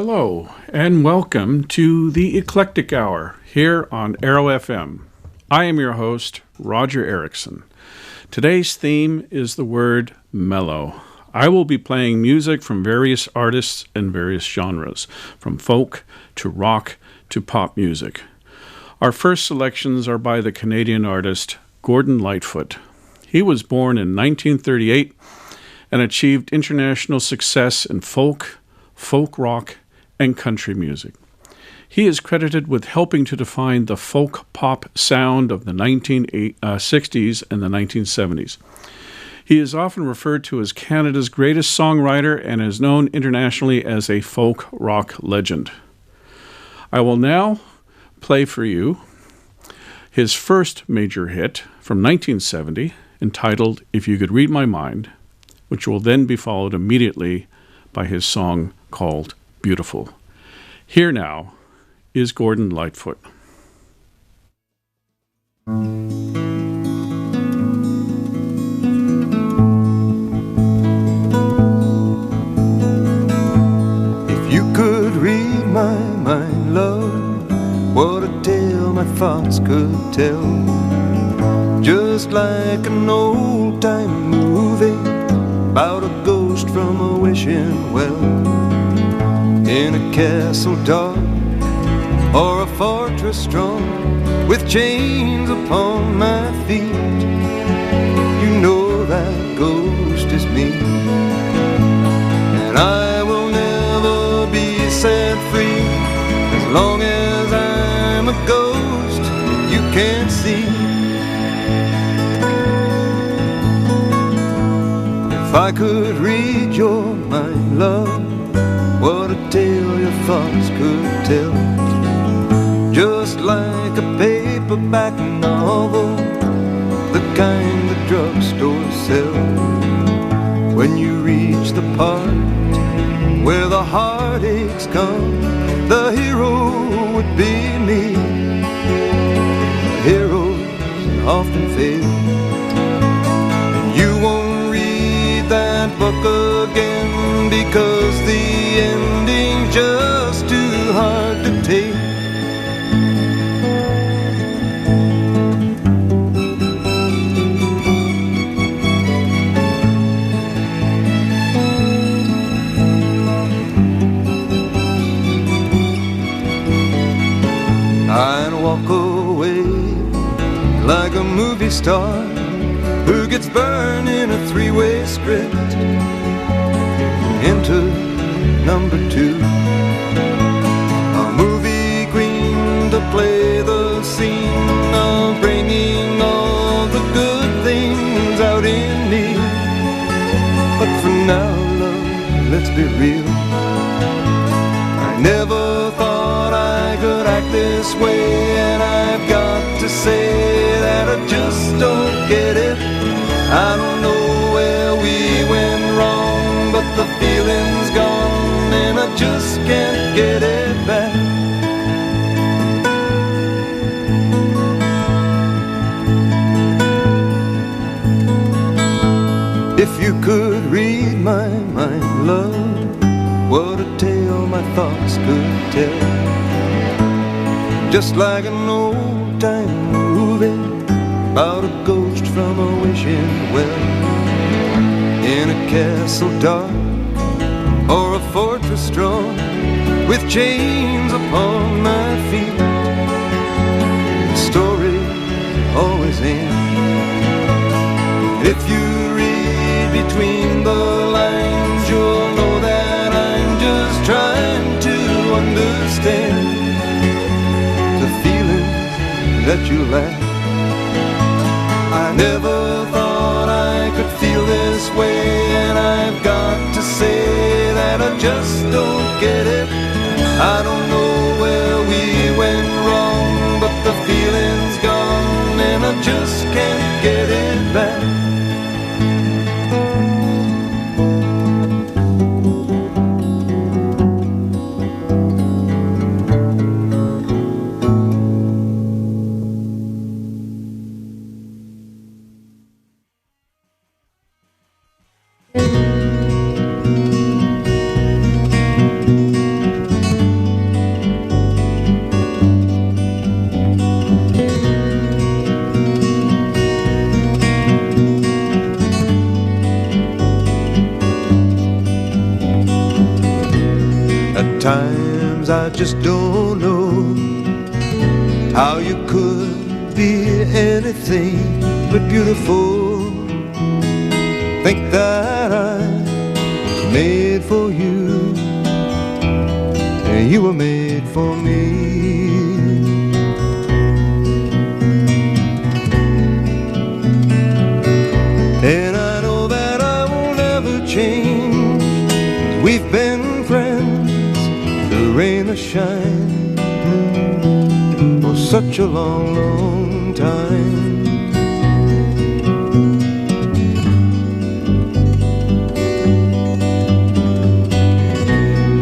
Hello, and welcome to the Eclectic Hour here on Arrow FM. I am your host, Roger Eriksen. Today's theme is the word mellow. I will be playing music from various artists and various genres, from folk to rock to pop music. Our first selections are by the Canadian artist Gordon Lightfoot. He was born in 1938 and achieved international success in folk rock, and country music. He is credited with helping to define the folk pop sound of the 1960s and the 1970s. He is often referred to as Canada's greatest songwriter and is known internationally as a folk rock legend. I will now play for you his first major hit from 1970, entitled If You Could Read My Mind, which will then be followed immediately by his song called Beautiful. Here now is Gordon Lightfoot. If you could read my mind, love, what a tale my thoughts could tell. Just like an old-time movie about a ghost from a wishing well. In a castle dark or a fortress strong, with chains upon my feet, you know that ghost is me. And I will never be set free as long as I'm a ghost you can't see. If I could read your mind, love, what a tale your thoughts could tell. Just like a paperback novel, the kind the drugstore sells. When you reach the part where the heartaches come, the hero would be me. Heroes often fail, and you won't read that book again because the ending's just too hard to take. I'd walk away like a movie star who gets burned in a three-way script. Into number two, a movie queen to play the scene of bringing all the good things out in me. But for now, love, let's be real, I never thought I could act this way, and I've got to say that I just don't get it. I don't know where we went wrong, but the feeling's gone and I just can't get it back. If you could read my mind, love, what a tale my thoughts could tell. Just like an old-time movie about a ghost from a wishing well. In a castle dark or a fortress strong, with chains upon my feet, the story always ends. If you read between the lines, you'll know that I'm just trying to understand the feelings that you lack. I never thought I could feel this way, and I've got to say that I just don't get it. I don't know where we went wrong, but the feeling's gone and I just can't get it back. just don't know how you could be anything but beautiful. Think that I was made for you, and you were made for me. And I know that I will never change, 'cause we've been friends through rain or shine for such a long, long time.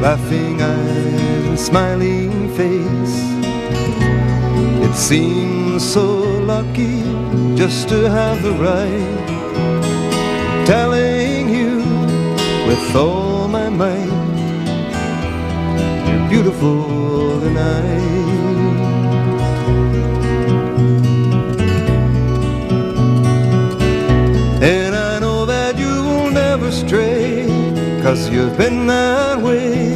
Laughing eyes and smiling face, it seems so lucky just to have the right, telling you with all my might, you're beautiful tonight. And I know that you will never stray, 'cause you've been that way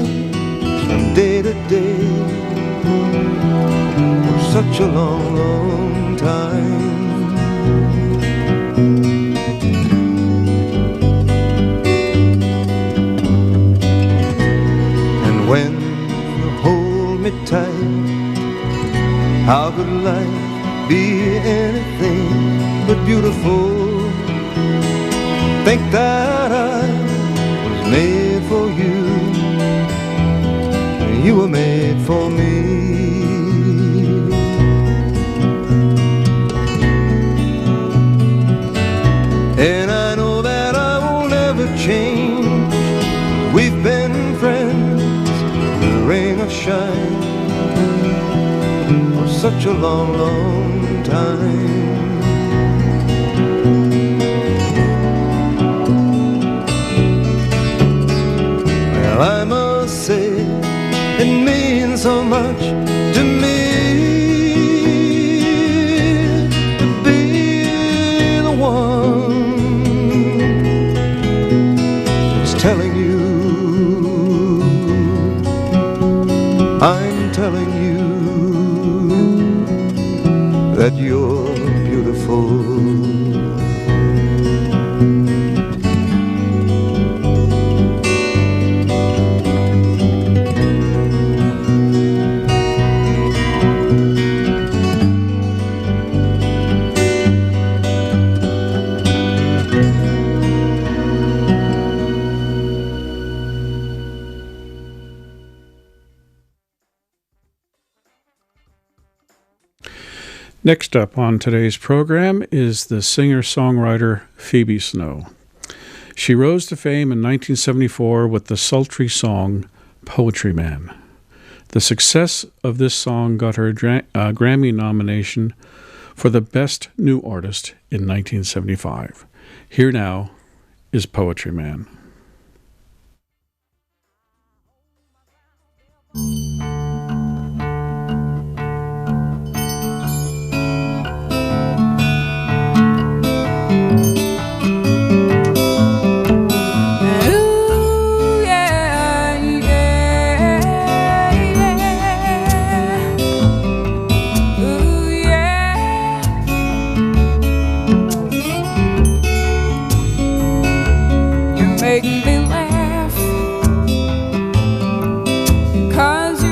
from day to day for such a long, long time. When you hold me tight, how could life be anything but beautiful? Think that I was made for you, and you were made for me. And I know that I will never change, we've been friends, rain or shine for such a long, long time. Well, I must say it means so much to me to be the one who's telling you, I'm telling you that you're beautiful. Next up on today's program is the singer-songwriter Phoebe Snow. She rose to fame in 1974 with the sultry song Poetry Man. The success of this song got her a Grammy nomination for the Best New Artist in 1975. Here now is Poetry Man. Make me laugh, 'cause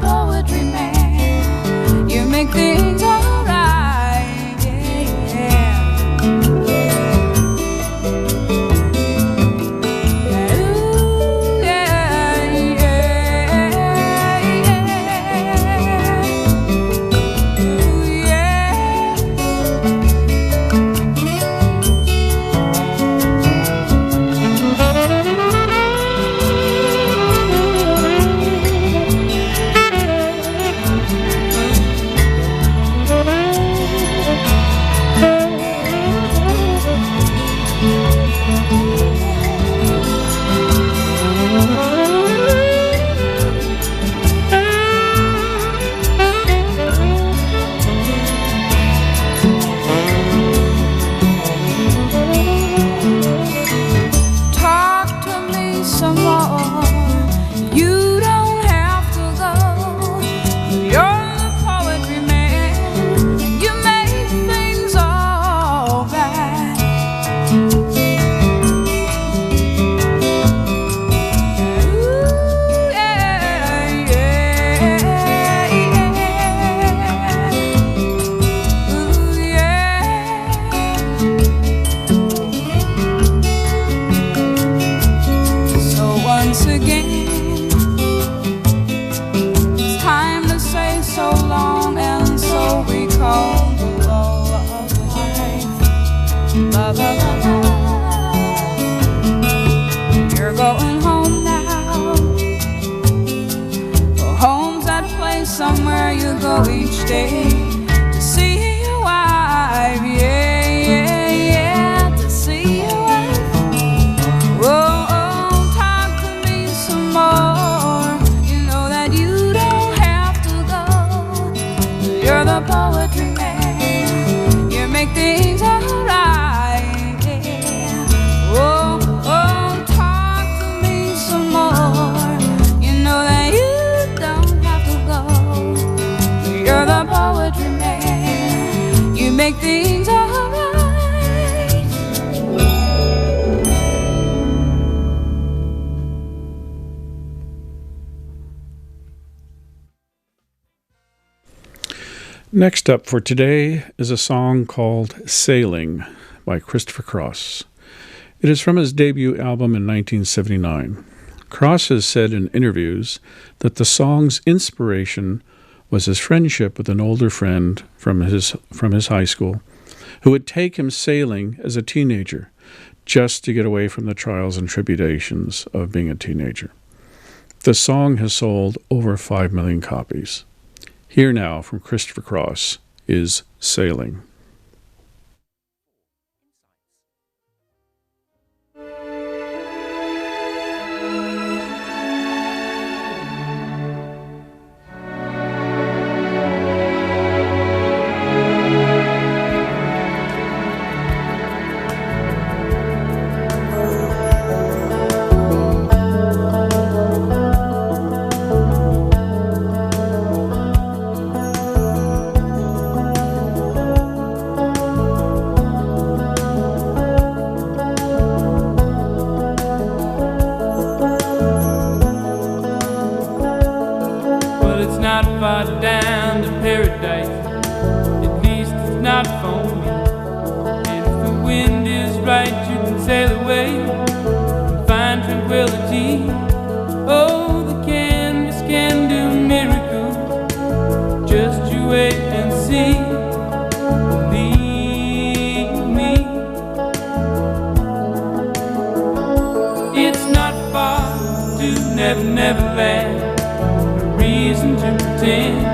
poetry man. You make things alright, yeah. Ooh, yeah, yeah, yeah. Ooh, yeah. Talk to me some more. You don't have to go. You're the poetry man. You make things all right. Ooh, yeah, yeah, yeah. Ooh, yeah. So once again, it's time to say so long, and so we call the law of life. La la la la. You're going home now. Well, home's that place somewhere you go each day to see your wife. Yeah, yeah, yeah, to see your wife. Whoa, oh, talk to me some more. You know that you don't have to go. You're the poetry man. You make things alright, yeah. Whoa, oh, talk to me some more. You know that you don't have to go. You're the poetry man. You make things alright. Next up for today is a song called Sailing by Christopher Cross. It is from his debut album in 1979. Cross has said in interviews that the song's inspiration was his friendship with an older friend from his high school who would take him sailing as a teenager just to get away from the trials and tribulations of being a teenager. The song has sold over 5 million copies. Here now from Christopher Cross is Sailing. Well, it's not far down to paradise. At least it's not for me. And if the wind is right, you can sail away and find tranquility. Oh, the canvas can do miracles. Just you wait and see. Believe me. It's not far to Never Never Land. Reason to pretend.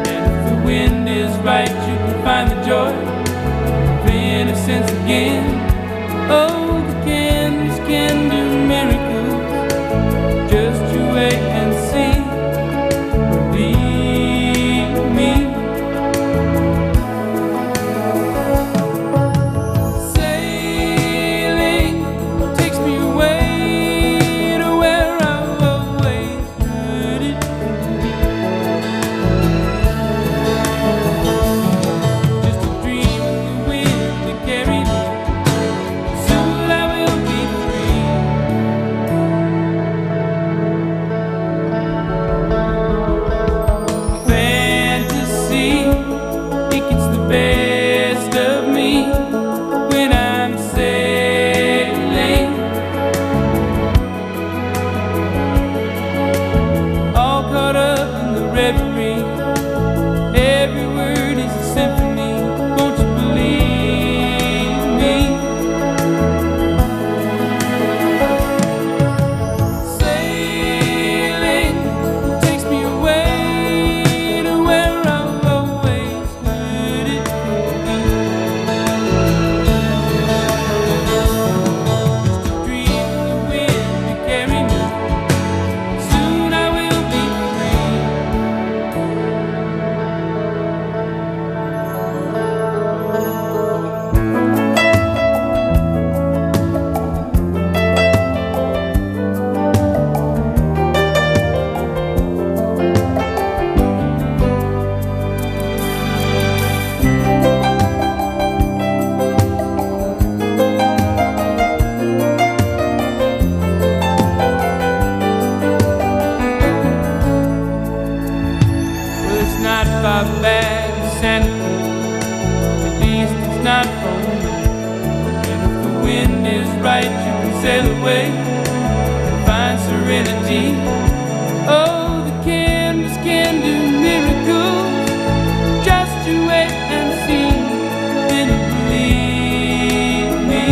And if the wind is right, you can find the joy of innocence again. Oh, the canvas can do miracles. Just you wait and see. Believe me. Sailing takes me away to where I've always heard it. reverie. Every word is a symphony. Won't you believe me? Sailing takes me away to where I've always heard it from me. Just a dream of the wind to carry me. Soon I will be free. Well, it's not far back to Santa Cruz. At least it's not from me. And if the wind is right, you can sail away and find serenity. Oh, the canvas can do miracles. Just you wait and see, then you believe me.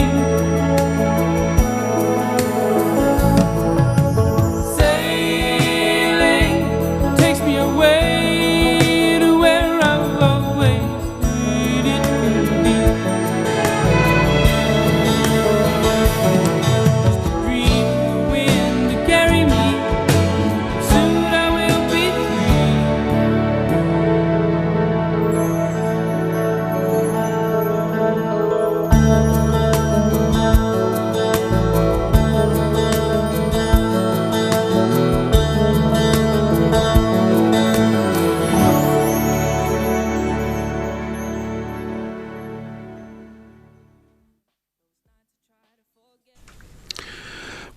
Sailing takes me away to where I've always heard it from me. Just a dream of the wind to carry me. Soon I will be free.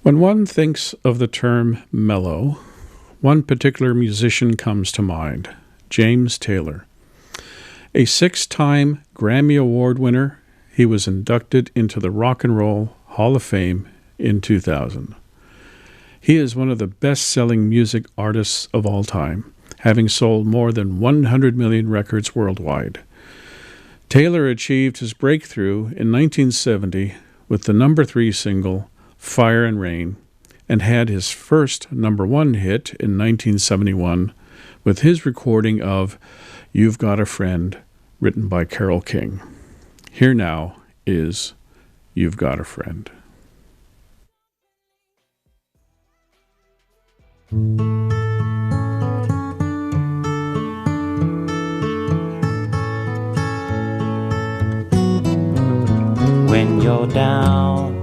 When one thinks of the term mellow, one particular musician comes to mind, James Taylor. A 6-time Grammy Award winner, he was inducted into the Rock and Roll Hall of Fame in 2000. He is one of the best-selling music artists of all time, having sold more than 100 million records worldwide. Taylor achieved his breakthrough in 1970 with the number 3 single, Fire and Rain, and had his first number 1 hit in 1971 with his recording of You've Got a Friend, written by Carole King. Here now is You've Got a Friend. When you're down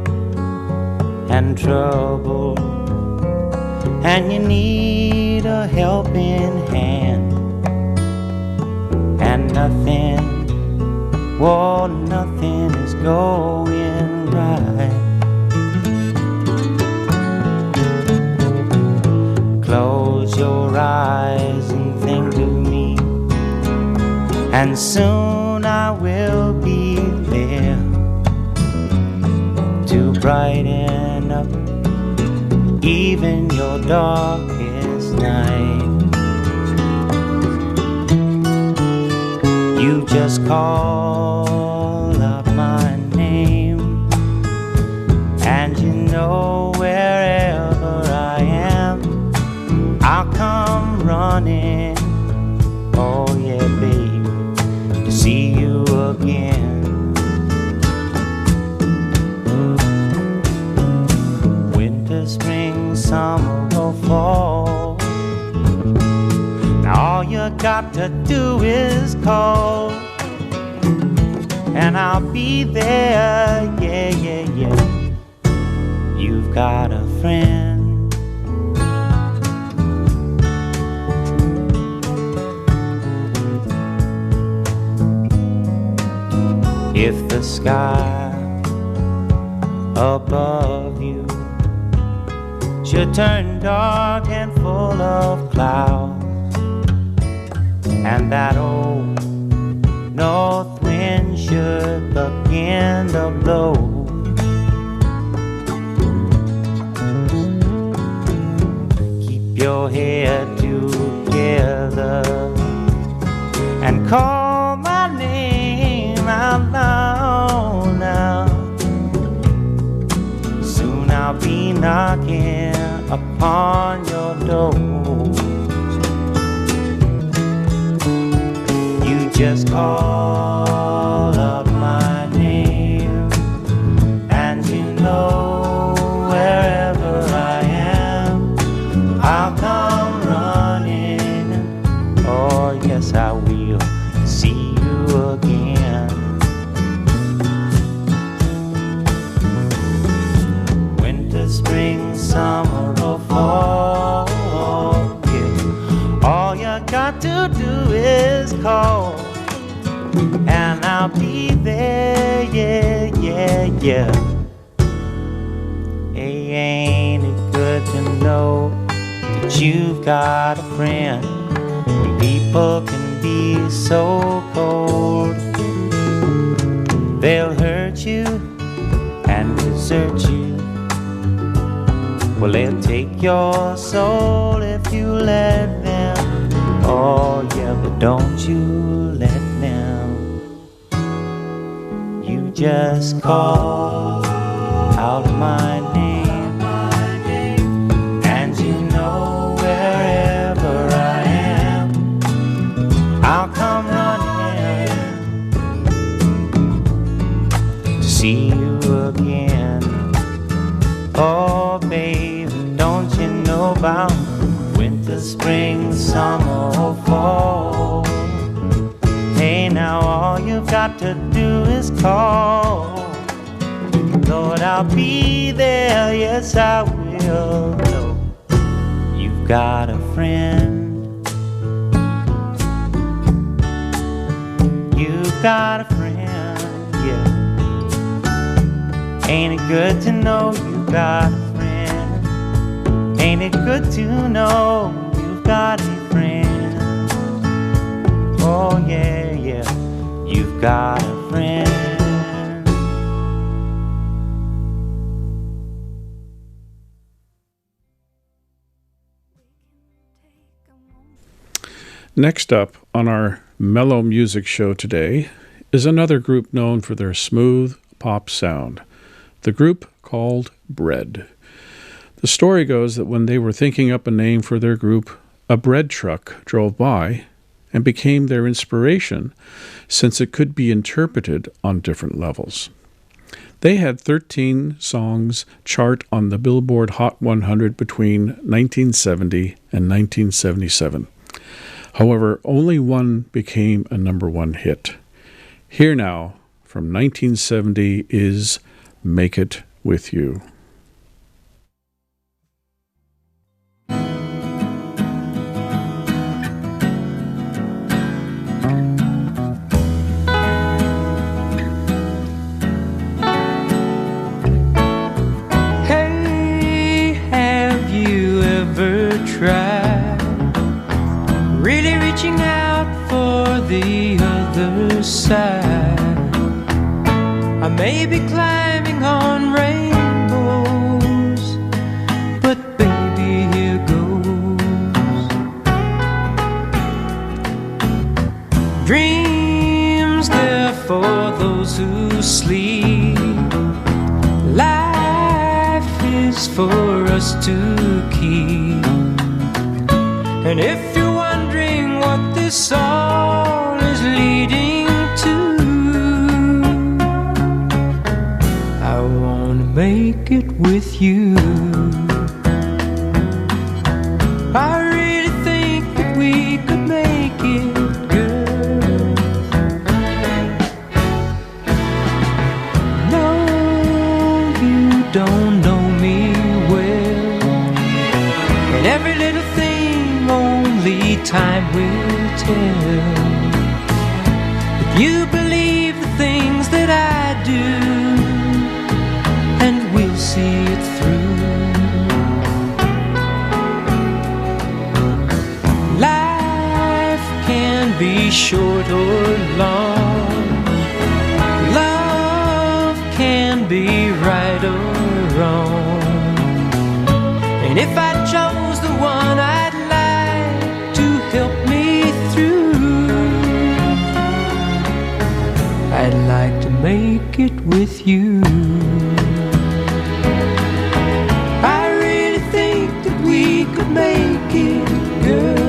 and trouble and you need a helping hand, and nothing is going right. Close your eyes and think of me, and soon I will be there to brighten up even your darkest night. You just call up my name, and you know wherever I am, I'll come running. Oh yeah, baby, to see you again. Spring, summer, or fall, now all you got to do is call, and I'll be there, yeah, yeah, yeah. You've got a friend. If the sky above you should turn dark and full of clouds, and that old north wind should begin to blow, keep your head together and call my name out loud now. Soon I'll be knocking upon your door. You just call up my name, and you know wherever I am, I'll come running. Oh yes, I will see you again. Winter, spring, summer, or fall, yeah. All you got to do is call, and I'll be there, yeah, yeah, yeah. Hey, ain't it good to know that you've got a friend when people can be so cold? They'll hurt you and desert you. Well, they'll take your soul if you let them. Oh yeah, but don't you let them. You just call out my name, and you know wherever I am, I'll come running to see you again. Oh baby, don't you know about winter, spring, summer, or fall? Hey, now all you've got to do is call. Lord, I'll be there, yes I will. No, you've got a friend. You've got a friend, yeah. Ain't it good to know you've got a friend? Ain't it good to know you've got a friend? Oh yeah, yeah, you've got a friend. Next up on our mellow music show today is another group known for their smooth pop sound, the group called Bread. The story goes that when they were thinking up a name for their group, a bread truck drove by and became their inspiration, since it could be interpreted on different levels. They had 13 songs chart on the Billboard Hot 100 between 1970 and 1977. However, only one became a number one hit. Here now, from 1970, is Make It With You. Hey, have you ever tried really reaching out for the other side? I may be climbing on rainbows, but baby, here goes. Dreams, they're for those who sleep. Life is for us to keep. And if you're wondering what this song is leading to, I wanna make it with you. I really think that we could make it, girl. No, you don't know me well, and every little thing only time will tell. If you believe the things that I do, and we'll see it through. Life can be short or long. Love can be right or wrong. And if I chose the one I'd like to help me through, with you. I really think that we could make it, girl.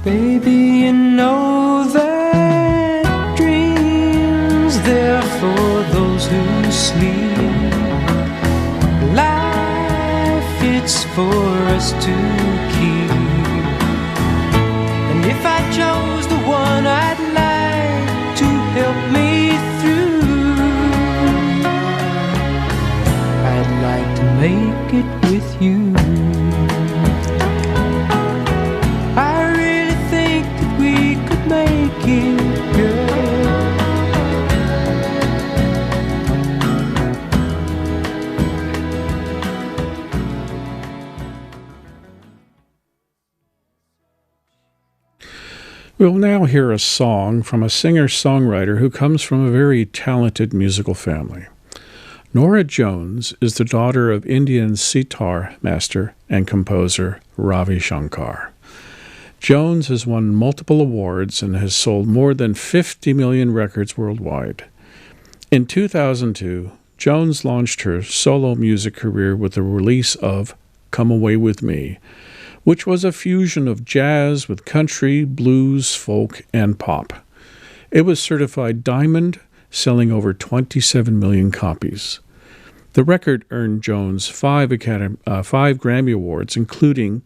Baby, you know that dreams they're for those who sleep. Life, it's for us to keep. And if I chose the one I'd like to help me through, I'd like to make it with you. Make it, girl. We'll now hear a song from a singer-songwriter who comes from a very talented musical family. Nora Jones is the daughter of Indian sitar master and composer Ravi Shankar. Jones has won multiple awards and has sold more than 50 million records worldwide. In 2002, Jones launched her solo music career with the release of Come Away With Me, which was a fusion of jazz with country, blues, folk, and pop. It was certified diamond, selling over 27 million copies. The record earned Jones 5 Grammy Awards, including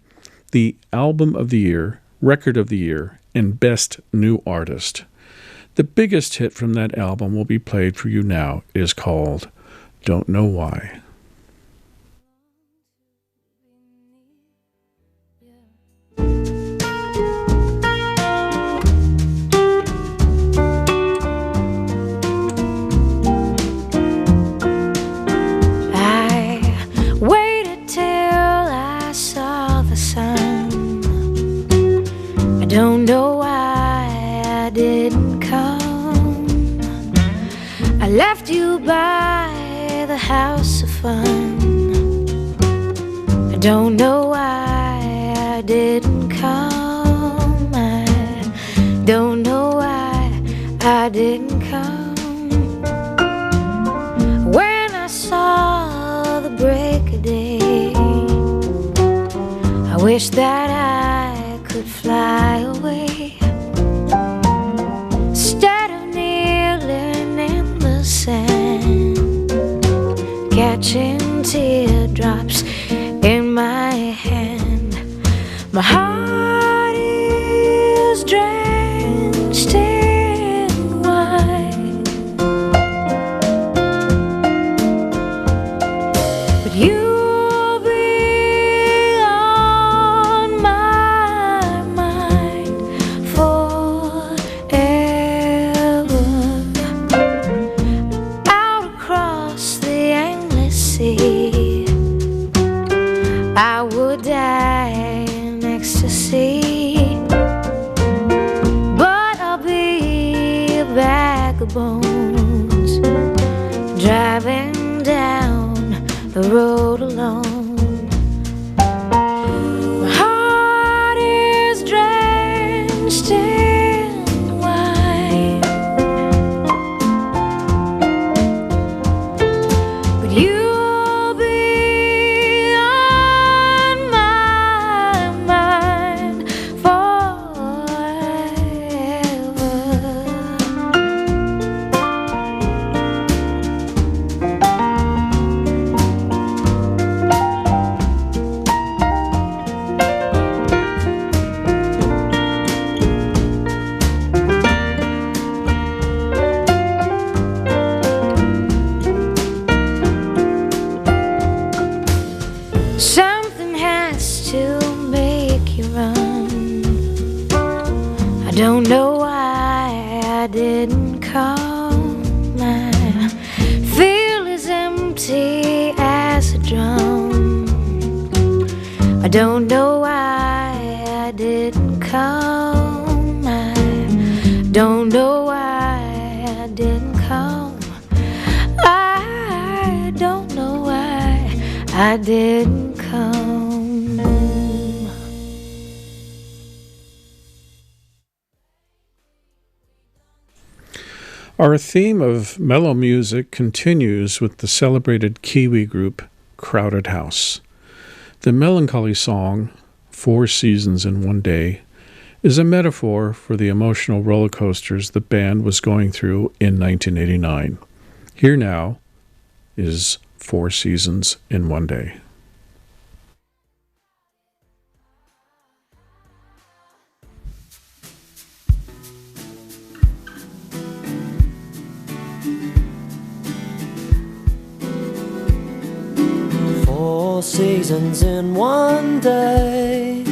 the Album of the Year, Record of the Year, and Best New Artist. The biggest hit from that album will be played for you now. It is called Don't Know Why. I waited till I saw the sun. I don't know why I didn't come. I left you by the house of fun. I don't know why I didn't come. I don't know why I didn't come. When I saw the break of day, I wish that I could fly away instead of kneeling in the sand, catching teardrops in my hand. My heart is drenched in wine, but you'll be on my mind forever. Out across the endless sea, I would die in ecstasy, but I'll be a bag of bones, driving down the road alone. My heart is drenched in wine, but you'll be on my mind forever. Something has to make you run. I don't know why I didn't come. I feel as empty as a drum. I don't know why I didn't come. Our theme of mellow music continues with the celebrated Kiwi group Crowded House. The melancholy song, 4 Seasons in One Day, is a metaphor for the emotional roller coasters the band was going through in 1989. Here now is 4 Seasons in One Day. Seasons in one day,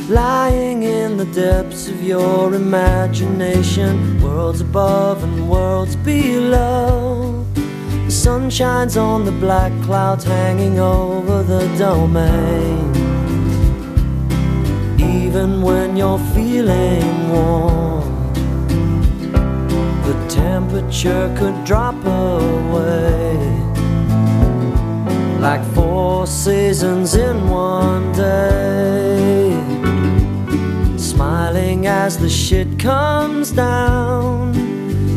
lying in the depths of your imagination, worlds above and worlds below. The sun shines on the black clouds hanging over the domain. Even when you're feeling warm, the temperature could drop away. Like 4 seasons in one day, smiling as the shit comes down.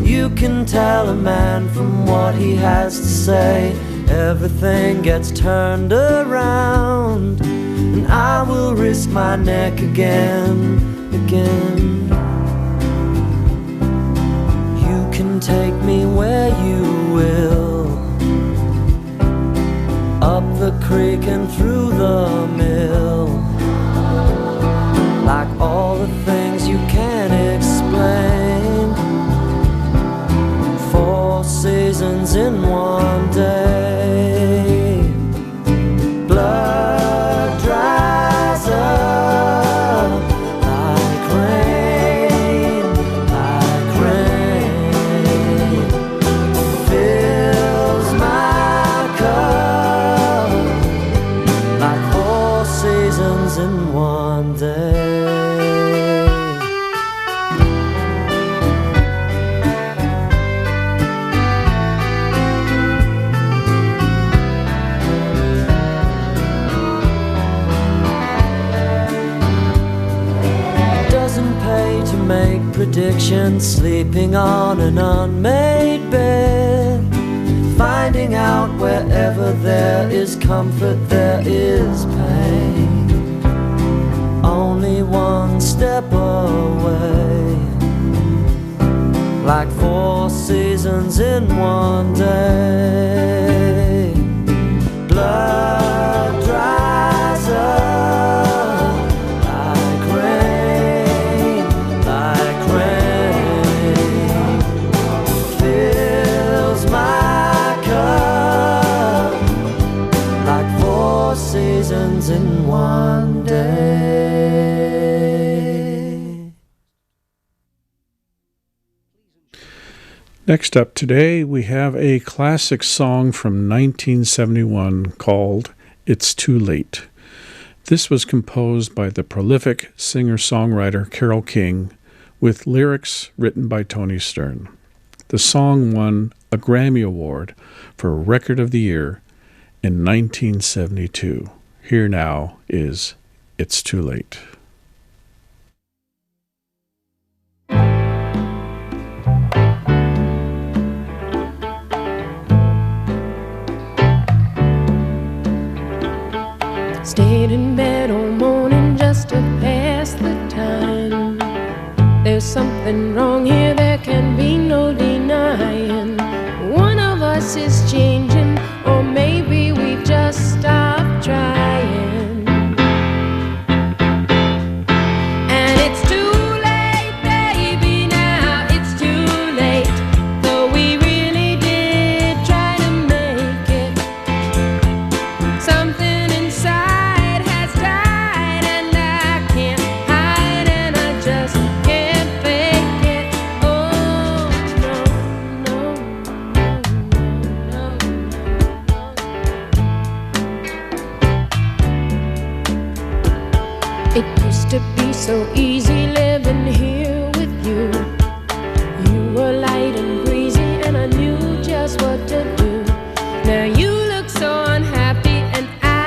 You can tell a man from what he has to say. Everything gets turned around, and I will risk my neck again. You can take me where you will, up the creek and through the mill, like all the things you can't explain. 4 seasons in one day, blood dries up like rain, fills my cup. Seasons in one day. Doesn't pay to make predictions, sleeping on an unmade bed, finding out wherever there is comfort, there is pain. Only one step away, like 4 seasons in one day. Blood dries up like rain, fills my cup, like 4 seasons in one day. Next up today, we have a classic song from 1971 called It's Too Late. This was composed by the prolific singer-songwriter Carole King with lyrics written by Tony Stern. The song won a Grammy Award for Record of the Year in 1972. Here now is It's Too Late. Stayed in bed all morning just to pass the time. There's something wrong here, there can be no denying. One of us is changing, or maybe we've just stopped trying. And it's too late, baby, now it's too late. Though we really did try to make it. Something inside has died, and I can't hide, and I just can't fake it. Oh, no, no, no, no, no. It used to be so easy living here with you. You were light and breezy, and I knew just what to do. Now you look so unhappy, and I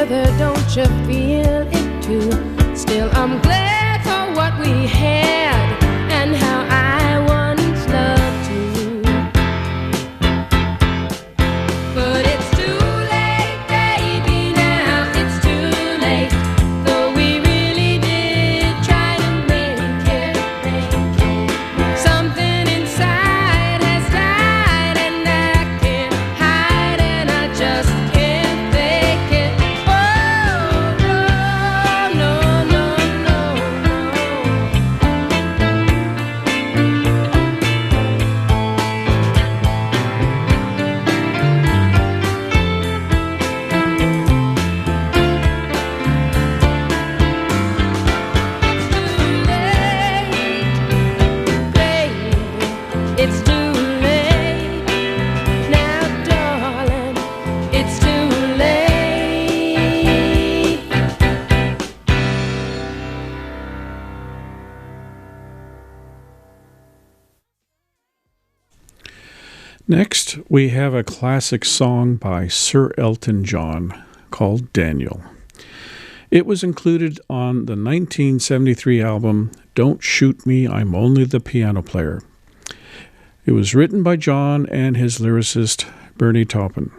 together, don't you feel it too? Still, I'm glad for what we had and how I once loved you. But it's too late, baby, now it's too late. Though we really did try to make it. Something inside has died and I can't hide and I just can't fake it. Oh, no, no, no, no, it's too late, now, darling, it's too late. Next, we have a classic song by Sir Elton John called Daniel. It was included on the 1973 album Don't Shoot Me, I'm Only the Piano Player. It was written by John and his lyricist Bernie Taupin.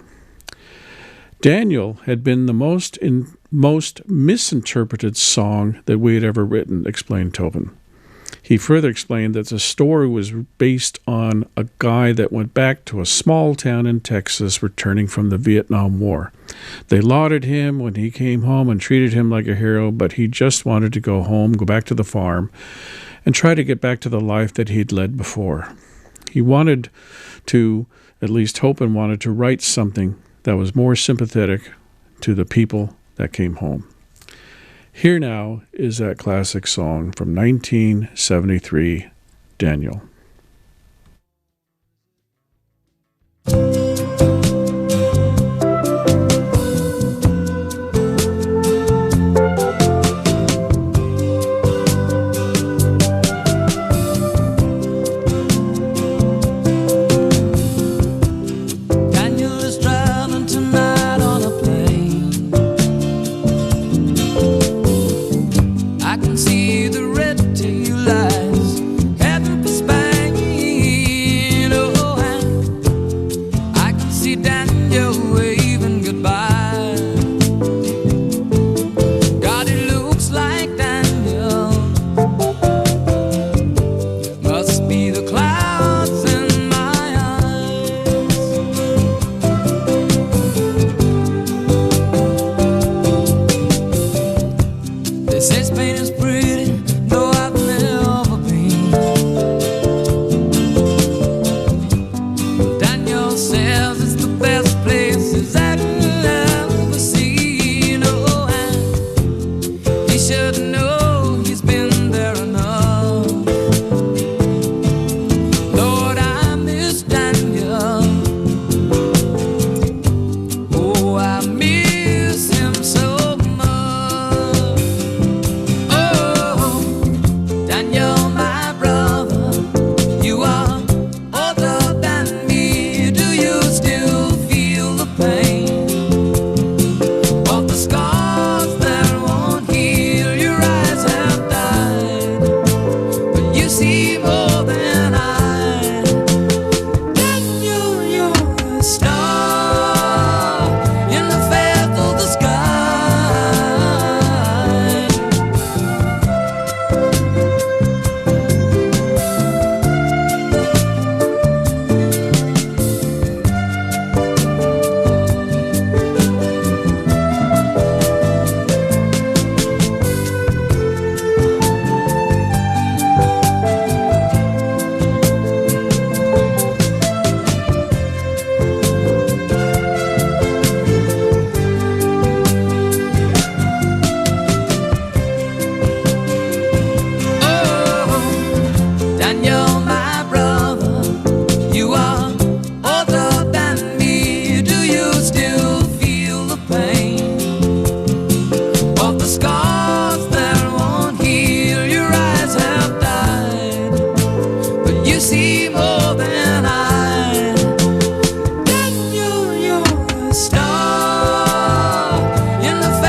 Daniel had been the most misinterpreted song that we had ever written, explained Taupin. He further explained that the story was based on a guy that went back to a small town in Texas returning from the Vietnam War. They lauded him when he came home and treated him like a hero, but he just wanted to go home, go back to the farm, and try to get back to the life that he'd led before. He wanted to, at least Taupin wanted to write something that was more sympathetic to the people that came home. Here now is that classic song from 1973, Daniel. Daniel is traveling tonight on a plane. I can see the red tail lights heading for Spain. Oh, and I can see Daniel waving goodbye. God, it looks like Daniel must be the clouds in my eyes. They say Spain is pretty, though I've never been. Daniel says it's the best place he's ever seen. Oh, and he should know he's been there enough. Lord, I miss Daniel. Oh, I miss him so much. Oh, Daniel, my brother, you are older than me. Do you still feel the pain of the scars that won't heal? Your eyes have died, but you see more than I. Daniel, you're a star in the faith of the sky. Oh, Daniel, my brother, you are older than me. Do you still feel the pain of the scars that won't heal? Your eyes have died, but you see more than I. Daniel, you're a star in the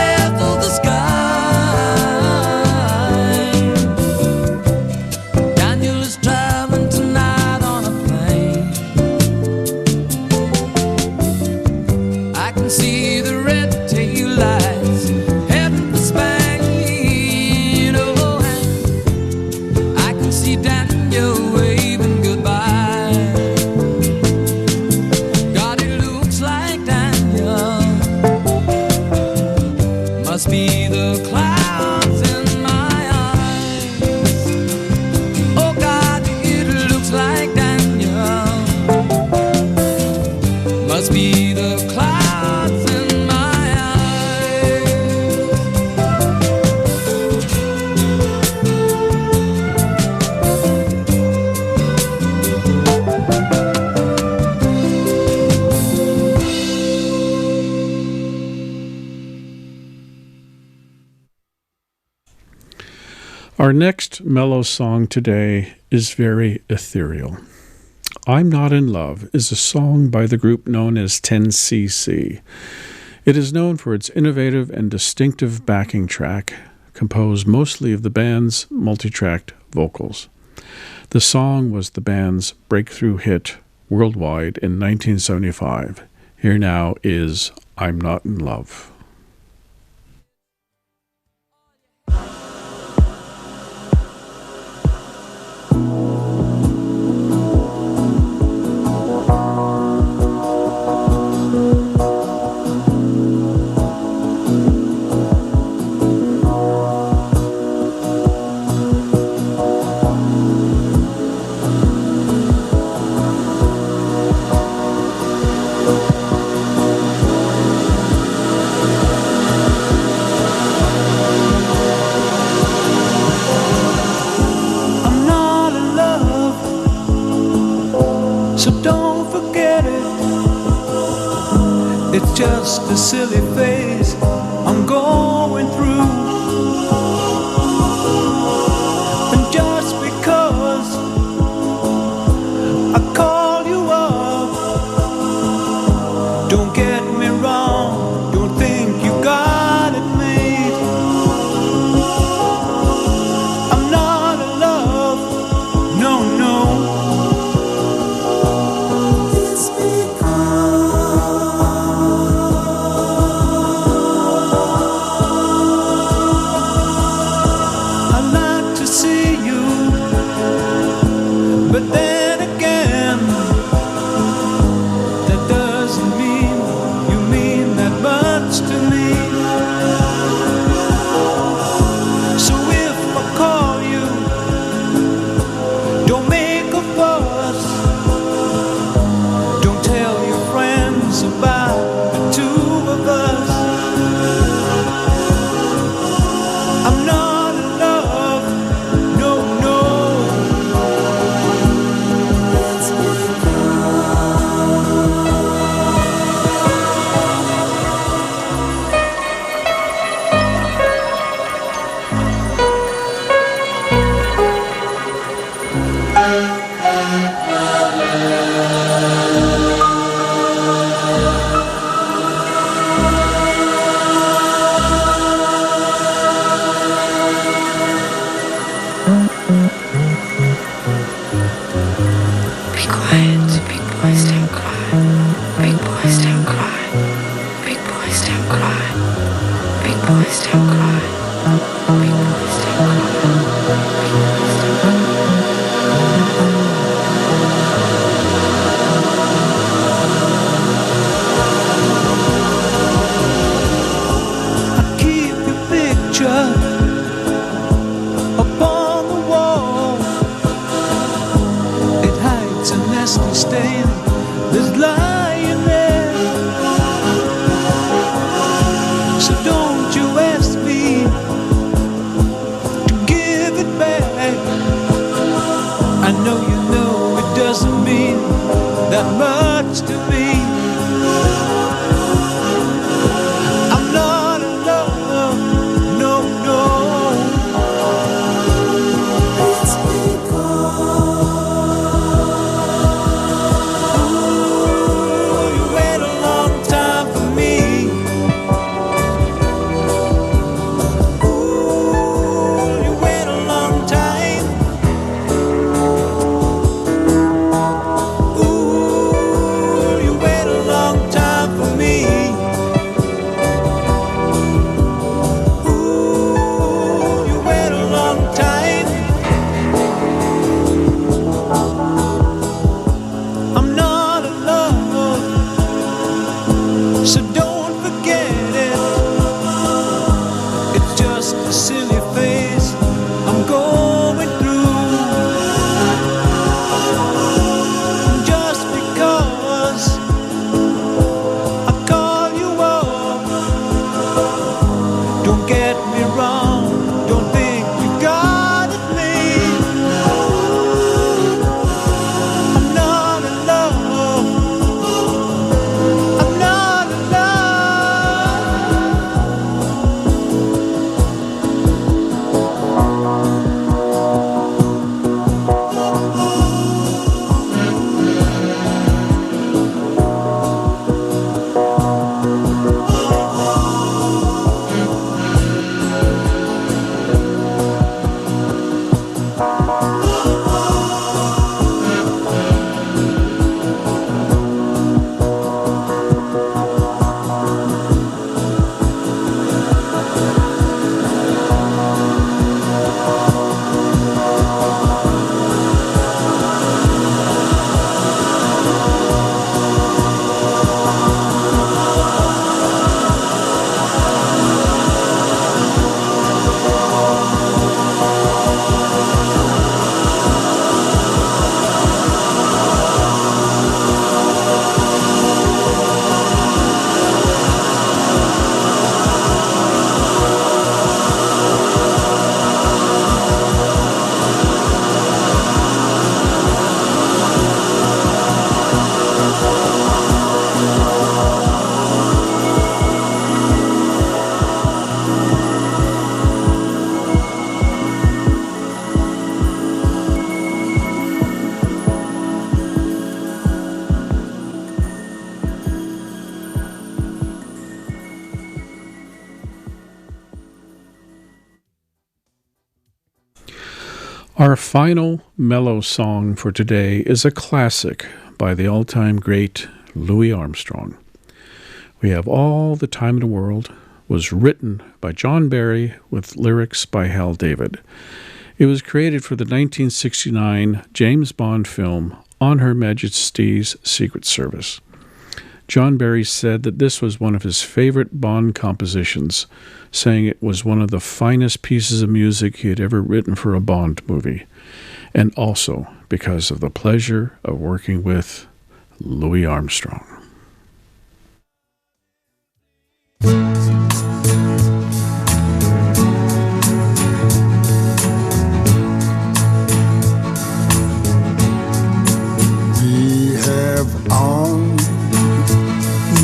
Our next mellow song today is very ethereal. I'm Not in Love is a song by the group known as 10cc. It is known for its innovative and distinctive backing track, composed mostly of the band's multi-tracked vocals. The song was the band's breakthrough hit worldwide in 1975. Here now is I'm Not in Love. It's just a silly phase I'm going through. And just because I call you up, don't get me wrong, don't think you got it made. I'm not in love, no, no. It's but then again, that doesn't mean you mean that much to me. So if I call you, don't make a fuss. Don't tell your friends about the two of us. I'm not in love, no, no. Our final mellow song for today is a classic by the all-time great Louis Armstrong. We Have All the Time in the World was written by John Barry with lyrics by Hal David. It was created for the 1969 James Bond film On Her Majesty's Secret Service. John Barry said that this was one of his favorite Bond compositions, saying it was one of the finest pieces of music he had ever written for a Bond movie, and also because of the pleasure of working with Louis Armstrong. We have all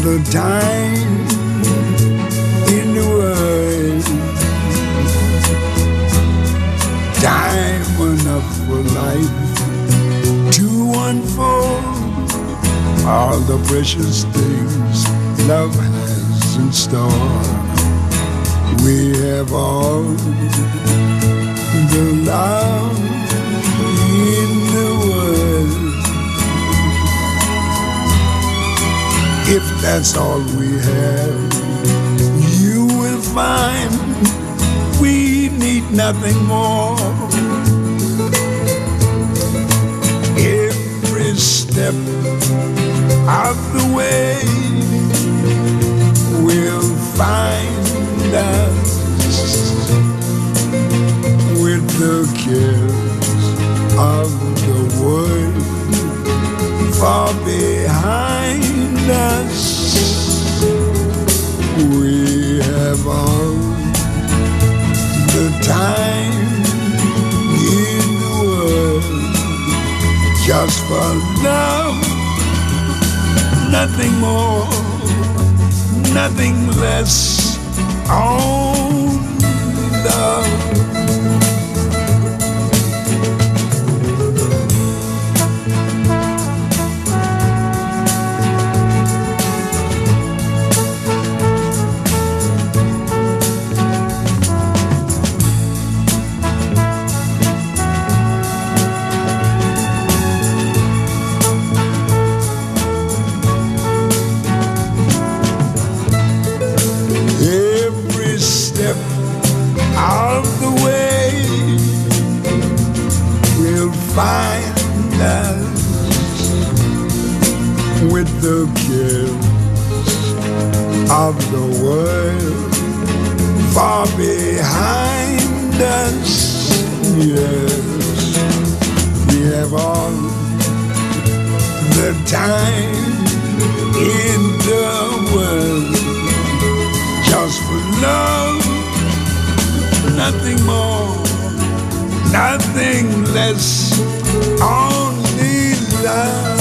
the time in the world, time enough for life to unfold all the precious things love has in store. We have all the love in the world. If that's all we have, you will find we need nothing more. Every step of the way will find us with the cares of the world far behind us. We have all the time in the world just for love, nothing more, nothing less, only love. Find us with the cares of the world far behind us. Yes, we have all the time in the world just for love, nothing more, nothing less, only love.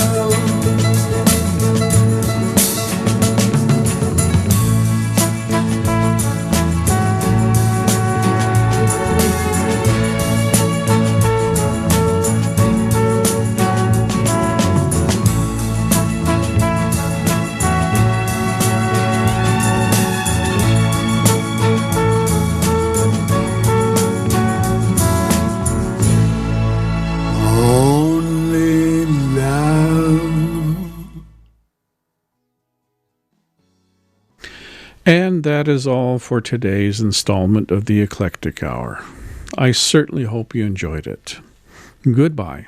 And that is all for today's installment of the Eclectic Hour. I certainly hope you enjoyed it. Goodbye.